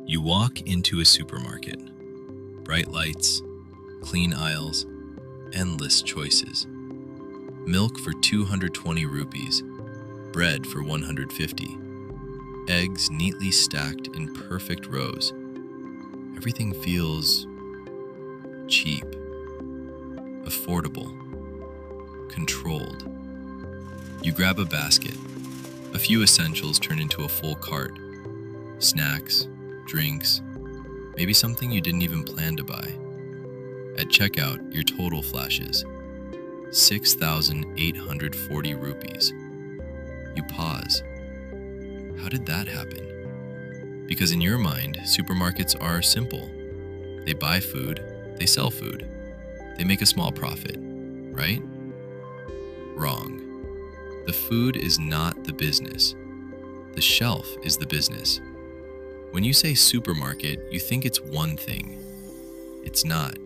You walk into a supermarket. Bright lights, clean aisles, endless choices. Milk for 220 rupees, bread for 150, eggs neatly stacked in perfect rows. Everything feels cheap, affordable, controlled. You grab a basket. A few essentials turn into a full cart. Snacks, drinks, maybe something you didn't even plan to buy. At checkout, your total flashes 6,840 rupees. You pause. How did that happen? Because in your mind, supermarkets are simple. They buy food, they sell food, they make a small profit, right? Wrong. The food is not the business. The shelf is the business. When you say supermarket, you think it's one thing. It's not.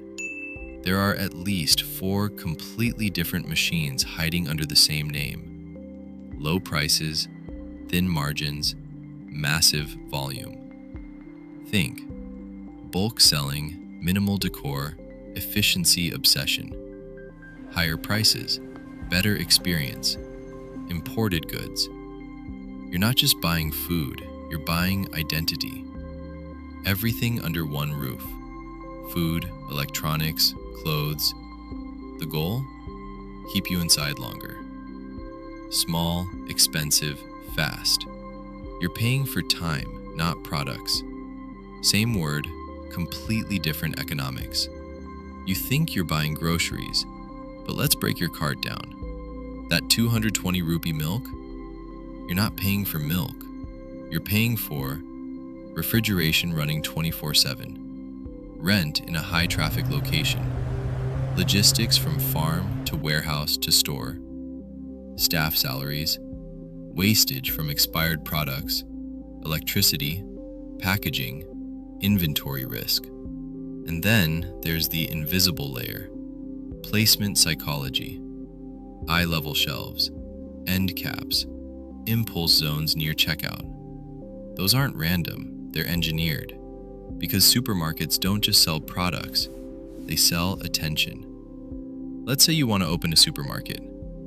There are at least 4 completely different machines hiding under the same name. Low prices, thin margins, massive volume. Think. Bulk selling, minimal decor, efficiency obsession. Higher prices, better experience, imported goods. You're not just buying food, you're buying identity. Everything under one roof. Food, electronics, clothes. The goal? Keep you inside longer. Small, expensive, fast. You're paying for time, not products. Same word, completely different economics. You think you're buying groceries, but let's break your cart down. That 220 rupee milk? You're not paying for milk. You're paying for refrigeration running 24/7, rent in a high-traffic location, logistics from farm to warehouse to store, staff salaries, wastage from expired products, electricity, packaging, inventory risk. And then there's the invisible layer, placement psychology, eye-level shelves, end caps, impulse zones near checkout. Those aren't random, they're engineered. Because supermarkets don't just sell products, they sell attention. Let's say you want to open a supermarket,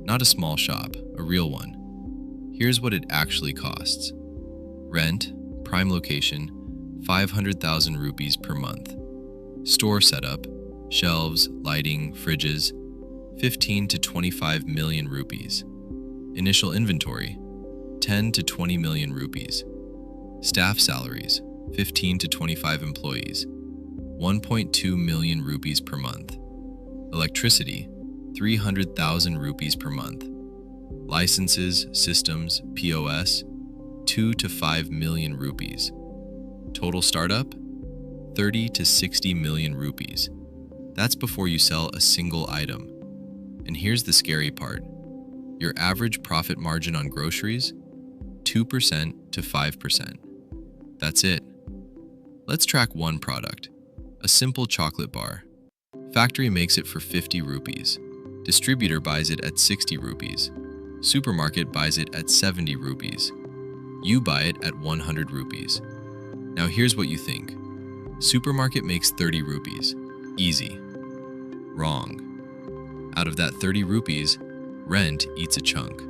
not a small shop, a real one. Here's what it actually costs. Rent, prime location, 500,000 rupees per month. Store setup, shelves, lighting, fridges, 15 to 25 million rupees. Initial inventory, 10 to 20 million rupees. Staff salaries, 15 to 25 employees, 1.2 million rupees per month. Electricity, 300,000 rupees per month. Licenses, systems, POS, 2 to 5 million rupees. Total startup, 30 to 60 million rupees. That's before you sell a single item. And here's the scary part. Your average profit margin on groceries, 2% to 5%. That's it. Let's track one product, a simple chocolate bar. Factory makes it for 50 rupees. Distributor buys it at 60 rupees. Supermarket buys it at 70 rupees. You buy it at 100 rupees. Now here's what you think. Supermarket makes 30 rupees. Easy. Wrong. Out of that 30 rupees, rent eats a chunk.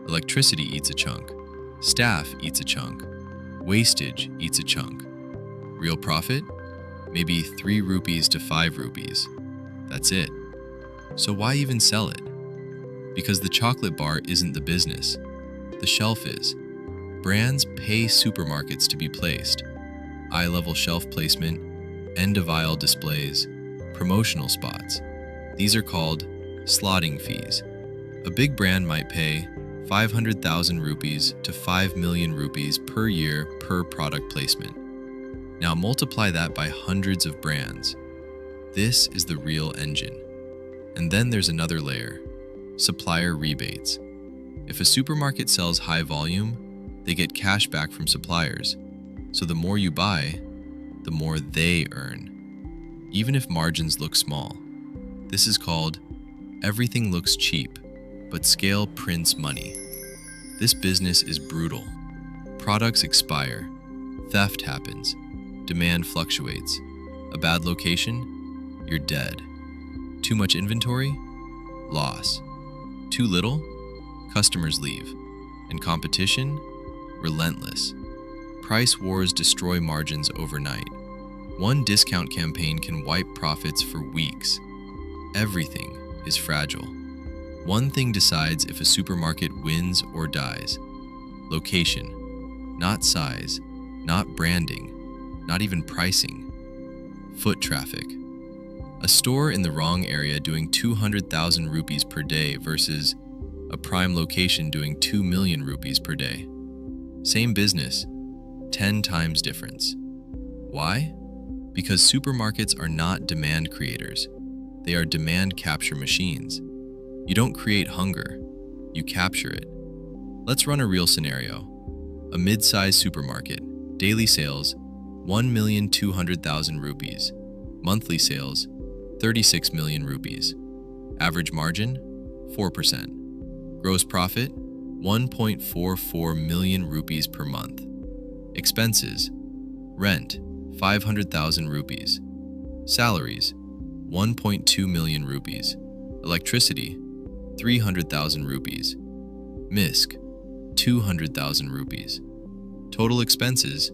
Electricity eats a chunk. Staff eats a chunk. Wastage eats a chunk. Real profit? Maybe 3 rupees to 5 rupees. That's it. So why even sell it? Because the chocolate bar isn't the business. The shelf is. Brands pay supermarkets to be placed. Eye-level shelf placement, end-of-aisle displays, promotional spots. These are called slotting fees. A big brand might pay 500,000 rupees to 5 million rupees per year per product placement. Now multiply that by hundreds of brands. This is the real engine. And then there's another layer, supplier rebates. If a supermarket sells high volume, they get cash back from suppliers. So the more you buy, the more they earn, even if margins look small. This is called everything looks cheap, but scale prints money. This business is brutal. Products expire, theft happens, demand fluctuates. A bad location? You're dead. Too much inventory? Loss. Too little? Customers leave. And competition? Relentless. Price wars destroy margins overnight. One discount campaign can wipe profits for weeks. Everything is fragile. One thing decides if a supermarket wins or dies. Location. Not size, not branding, not even pricing. Foot traffic. A store in the wrong area doing 200,000 rupees per day versus a prime location doing 2 million rupees per day. Same business, 10 times difference. Why? Because supermarkets are not demand creators. They are demand capture machines. You don't create hunger, you capture it. Let's run a real scenario. A mid-sized supermarket, daily sales 1,200,000 rupees, monthly sales 36 million rupees. Average margin 4%. Gross profit 1.44 million rupees per month. Expenses: rent 500,000 rupees. Salaries 1.2 million rupees. Electricity 300,000 rupees. MISC 200,000 rupees. Total expenses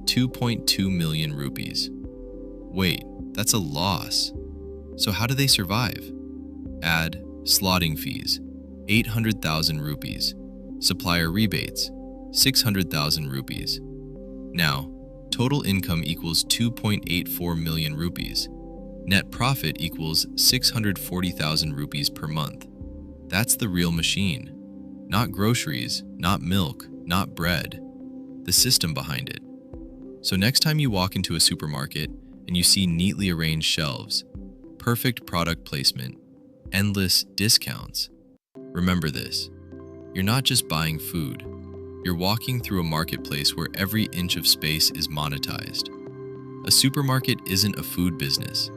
2.2 million rupees. Wait, that's a loss. So how do they survive? Add slotting fees 800,000 rupees. Supplier rebates 600,000 rupees. Now, total income equals 2.84 million rupees. Net profit equals 640,000 rupees per month. That's the real machine. Not groceries, not milk, not bread. The system behind it. So next time you walk into a supermarket and you see neatly arranged shelves, perfect product placement, endless discounts, remember this. You're not just buying food. You're walking through a marketplace where every inch of space is monetized. A supermarket isn't a food business.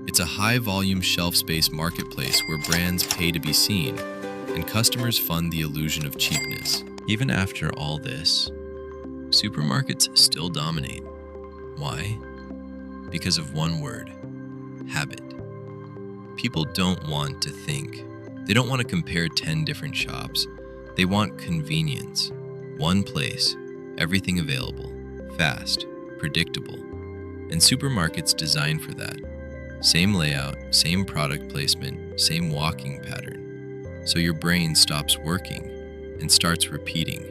It's a high-volume shelf space marketplace where brands pay to be seen and customers fund the illusion of cheapness. Even after all this, supermarkets still dominate. Why? Because of one word: habit. People don't want to think. They don't want to compare 10 different shops. They want convenience. One place, everything available, fast, predictable. And supermarkets designed for that. Same layout, same product placement, same walking pattern. So your brain stops working and starts repeating.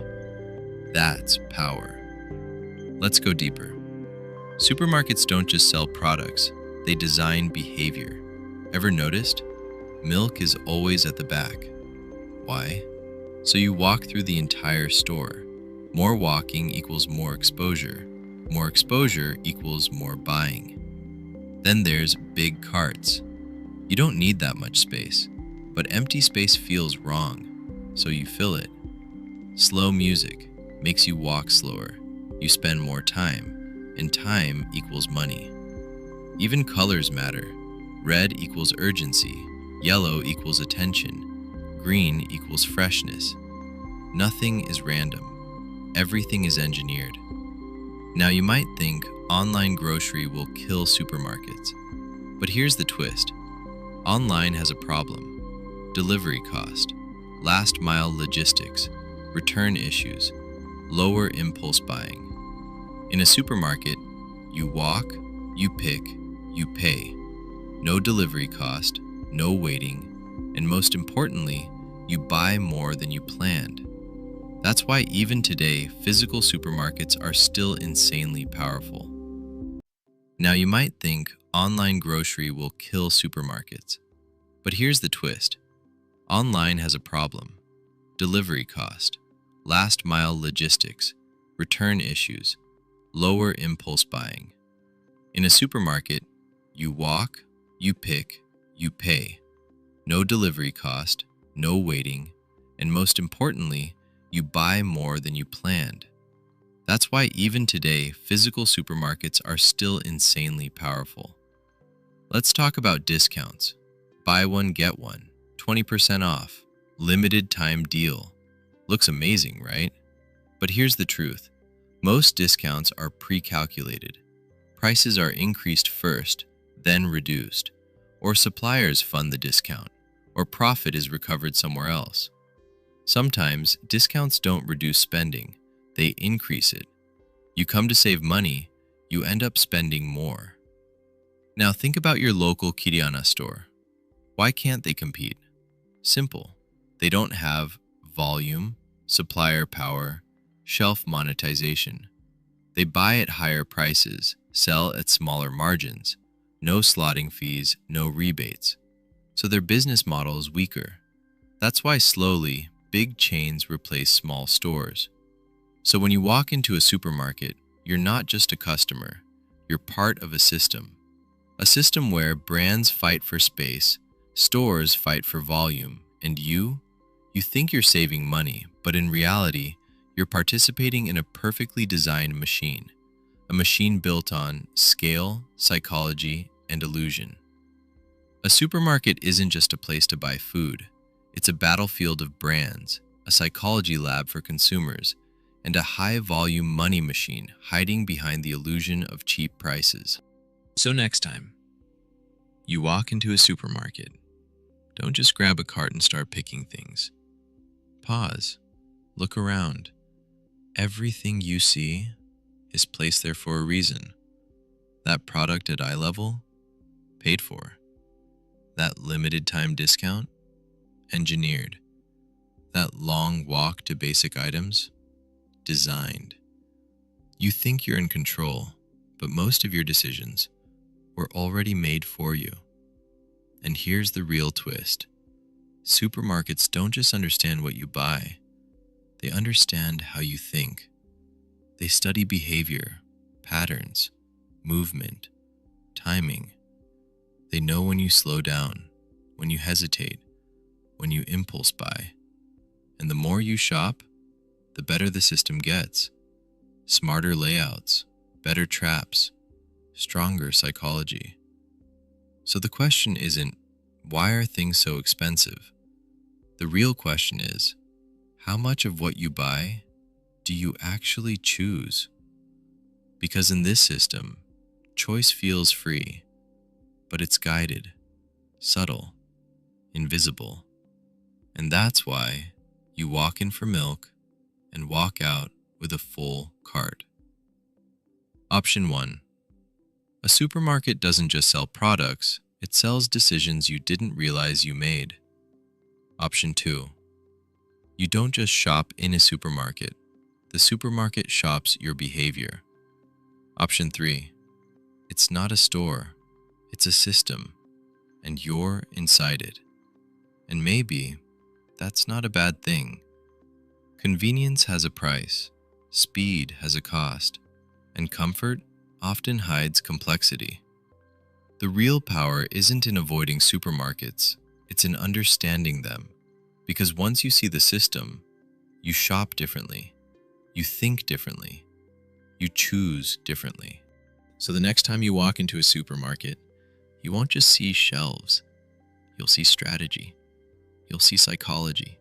That's power. Let's go deeper. Supermarkets don't just sell products, they design behavior. Ever noticed? Milk is always at the back. Why? So you walk through the entire store. More walking equals more exposure. More exposure equals more buying. Then there's big carts. You don't need that much space, but empty space feels wrong, so you fill it. Slow music makes you walk slower. You spend more time, and time equals money. Even colors matter. Red equals urgency. Yellow equals attention. Green equals freshness. Nothing is random. Everything is engineered. Now you might think online grocery will kill supermarkets. But here's the twist. Online has a problem. Delivery cost, last mile logistics, return issues, lower impulse buying. In a supermarket, you walk, you pick, you pay. No delivery cost, no waiting, and most importantly, you buy more than you planned. That's why even today, physical supermarkets are still insanely powerful. Now you might think online grocery will kill supermarkets. But here's the twist. Online has a problem. Delivery cost, last mile logistics, return issues, lower impulse buying. In a supermarket, you walk, you pick, you pay. No delivery cost, no waiting, and most importantly, you buy more than you planned. That's why even today, physical supermarkets are still insanely powerful. Let's talk about discounts. Buy one, get one, 20% off, limited time deal. Looks amazing, right? But here's the truth. Most discounts are pre-calculated. Prices are increased first, then reduced, or suppliers fund the discount, or profit is recovered somewhere else. Sometimes discounts don't reduce spending, they increase it. You come to save money, you end up spending more. Now think about your local Kirana store. Why can't they compete? Simple. They don't have volume, supplier power, shelf monetization. They buy at higher prices, sell at smaller margins, no slotting fees, no rebates. So their business model is weaker. That's why slowly, big chains replace small stores. So when you walk into a supermarket, you're not just a customer, you're part of a system. A system where brands fight for space, stores fight for volume, and you think you're saving money, but in reality, you're participating in a perfectly designed machine. A machine built on scale, psychology, and illusion. A supermarket isn't just a place to buy food. It's a battlefield of brands, a psychology lab for consumers, and a high-volume money machine hiding behind the illusion of cheap prices. So next time, you walk into a supermarket, don't just grab a cart and start picking things. Pause. Look around. Everything you see is placed there for a reason. That product at eye level, paid for. That limited time discount, engineered. That long walk to basic items, designed. You think you're in control, but most of your decisions were already made for you. And here's the real twist. Supermarkets don't just understand what you buy, they understand how you think. They study behavior, patterns, movement, timing. They know when you slow down, when you hesitate, when you impulse buy. And the more you shop, the better the system gets. Smarter layouts, better traps, stronger psychology. So the question isn't, why are things so expensive? The real question is, how much of what you buy do you actually choose? Because in this system, choice feels free, but it's guided, subtle, invisible. And that's why you walk in for milk and walk out with a full cart. Option 1. A supermarket doesn't just sell products, it sells decisions you didn't realize you made. Option 2. You don't just shop in a supermarket, the supermarket shops your behavior. Option 3. It's not a store, it's a system, and you're inside it. And maybe that's not a bad thing. Convenience has a price, speed has a cost, and comfort often hides complexity. The real power isn't in avoiding supermarkets, it's in understanding them. Because once you see the system, you shop differently, you think differently, you choose differently. So the next time you walk into a supermarket, you won't just see shelves, you'll see strategy, you'll see psychology,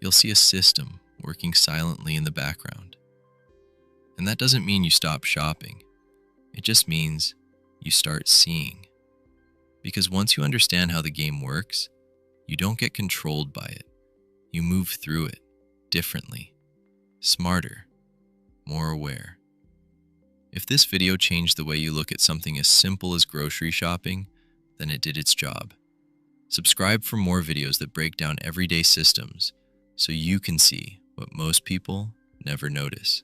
you'll see a system working silently in the background. And that doesn't mean you stop shopping, it just means you start seeing. Because once you understand how the game works, you don't get controlled by it. You move through it differently, smarter, more aware. If this video changed the way you look at something as simple as grocery shopping, then it did its job. Subscribe for more videos that break down everyday systems so you can see what most people never notice.